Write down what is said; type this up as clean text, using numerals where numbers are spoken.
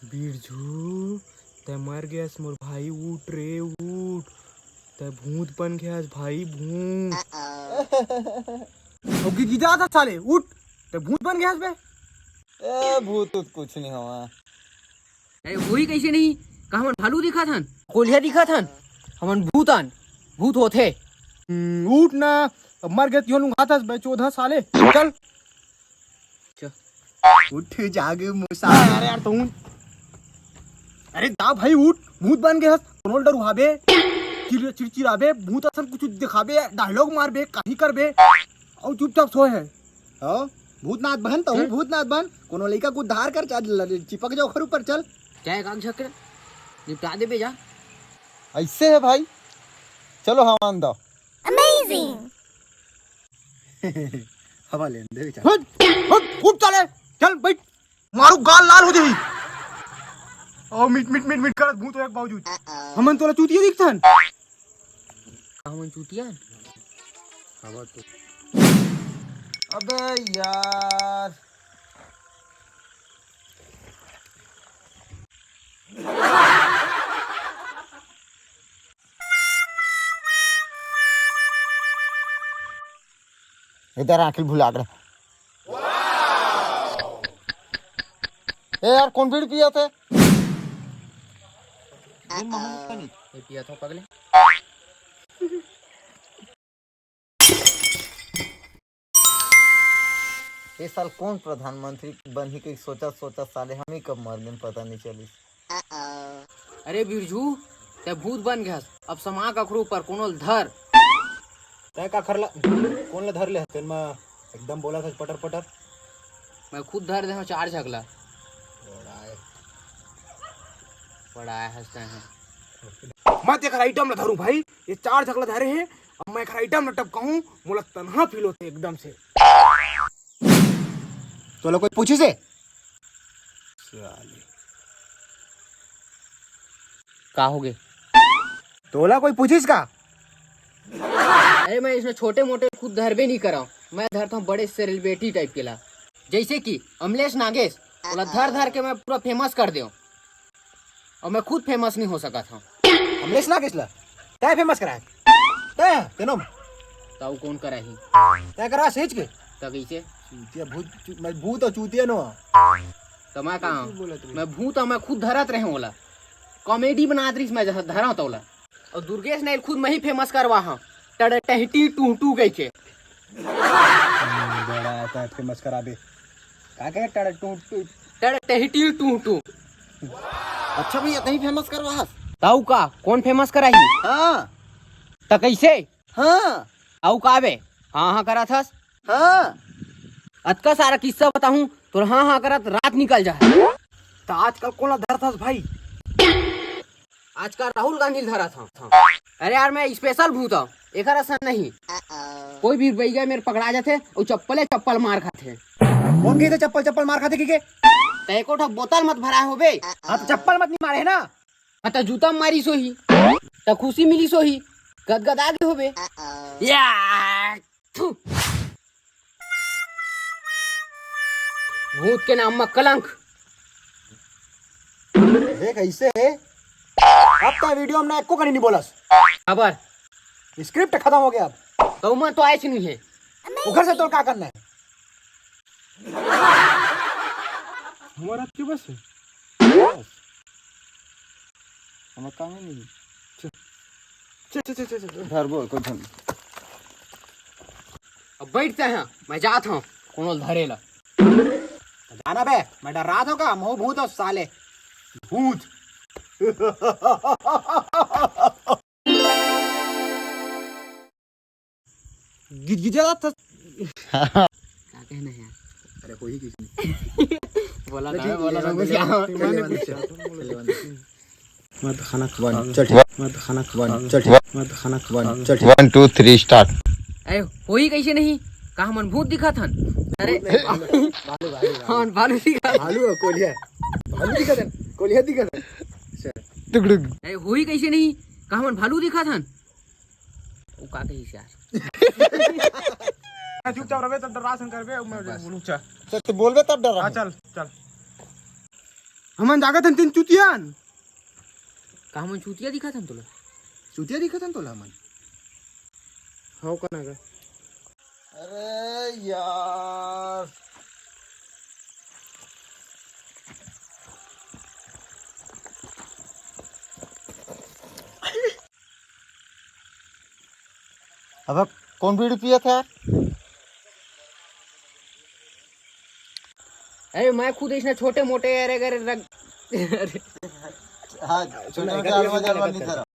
बिरजू ते मर गयास मोर भाई, उठ रे उठ, ते भूत बन गयास भाई, भूत। ओके गिजा था साले, उठ, ते भूत बन गयास बे। भूत कुछ नहीं हुआ। अरे वही कैसे नहीं, कहा मन भालू दिखा था, कोलिया दिखा था, हमन भूतान भूत होते। उठ ना, अब मर गए त्यों लुंघाता बे चौधा साले, चल उठ जाग मुसा। अरे यार तू, अरे दा भाई उठ, भूत बन गया, कोनोल डर उहाबे, चिड़चिड़ाबे, भूत असन कुछ दिखाबे, डायलॉग मारबे, कहीं करबे और चुपचाप सोए है। हो भूतनाथ बहन तो हूँ, भूतनाथ बहन कोनो लड़का को धार कर चल, चिपक जाओ घर ऊपर, चल चाहे काम चक्र निपटा दे बे जा। ऐसे है भाई, चलो हवा दो। Amazing! हवा ले दे चल। उठ चले, चल बैठ, मारू गाल लाल हो जाई। ओ मिट मिट मिट मिट करत भूत एक बावजूद हमन तोला चूतिया दिखथन। कहा मन चूतिया हवा तो अबे यार, इधर आंखें भुला कर। ए यार कौन बीड़ी पिया थे? ये पिया था पगले। ये साल कौन प्रधानमंत्री बन ही के सोचा साले हम ही कब मर गए पता नहीं चली। अरे बिरजू ते भूत बन गया, अब समा कखरू पर कोनोल धर। तय का खरला कौन ला धर ले हतन में एकदम बोला था पटर पटर। मैं खुद धर दे हूं चार झगला। बड़ा हंसते हैं। मैं तेरा आइटम ला धरूं भाई, ये चार झगला धरे हैं, अब मैं खरा आइटम ला टपकाऊं, मोला तन्हा फील होते एकदम से। तो लोग कोई पूछी से साले का हो गए? तोला कोई पूछिस का? अरे मैं इसमें छोटे मोटे खुद धरबे नहीं कराऊं, मैं धरता हूँ बड़े सेलिब्रिटी टाइप के ला, जैसे कि अमलेश नागेश। बोला धर धर के मैं पूरा फेमस कर दूं, और मैं खुद फेमस नहीं हो सका था। अमलेश नागेश ला तय फेमस कराए, तय तेनो तो कौन करा ही तय करा सेज के तो कैसे? चूतिया भूत, मैं भूत और चूतिया नो। तो मैं कहा मैं भूत मैं खुद धरत रहे बोला, कॉमेडी बना रही मैं जहाँ धरा तोला, और दुर्गेश ने खुद मैं ही फेमस करवा हाँ टहटी टू टू गई के। बड़ा आता है फेमस कराबे का कहे टहटी टू टू। अच्छा भैया कहीं फेमस करवा। ताऊ का कौन फेमस करा ही? हाँ तो कैसे? हाँ आऊ का बे हाँ हाँ करा था। हाँ अतका सारा किस्सा बताऊं तो हाँ हाँ करत रात निकल जाए। तो आजकल कौन ला धर था भाई? आजकल राहुल गांधी धरा था। अरे यार मैं स्पेशल भूत हूँ, एक ऐसा नहीं कोई भी भैया मेरे पकड़ा जाते और चप्पल मार खाते। कौन कहते चप्पल चप्पल मार खाते की के? एको ठो बोतल मत भरा हो बे। हाँ तो चप्पल मत नहीं मारे है ना। हाँ तो जूता मारी सो ही तो खुशी मिली सो ही गदगदा गए हो बे। या थू। भूत के नाम में कलंक। देख ऐसे है, अब तो वीडियो में एको कहीं नहीं बोलस, खबर स्क्रिप्ट खत्म हो गया। अब तो मैं तो आए नहीं है उधर से तो क्या करना है हमारा क्यों बस हमें काम ही नहीं। चल धर बोल कुछ अब बैठते हैं, मैं जाता हूँ कोनो धरेला। जाना बे, मैं डर रहा था का मोह भूत और साले भूत। गिजा था क्या कहना है? अरे कोई किसी ने बोला था मत खाना वन चट मत खाना वन चट मत खाना वन चट 1 2 3 स्टार्ट। अरे होई कैसे नहीं, कहा मन भूत दिखा था। अरे हाँ भालू दिखा। भालू कोलिया, भालू दिखा था, कोलिया दिखा था। अरे होई कैसे नहीं, कहा मन भालू दिखा था। वो का कही यार चुपचाप रहे, तब डर रहा करबे, मैं बोलूं। चल तो बोलबे तब डर। चल चल, हाँ, चल चल। चल चल चल, चल चल चल। हमन जागत हन तीन चुतियान का हम चूतिया दिखा था तुला चुतिया दिखत हन तोला मन हो का ना गा अरे यार अब कौन बीड़ी पिया था अरे मैं खुद इसने छोटे मोटे अरे अरे हाँ छोटे मोटे अलवा नहीं था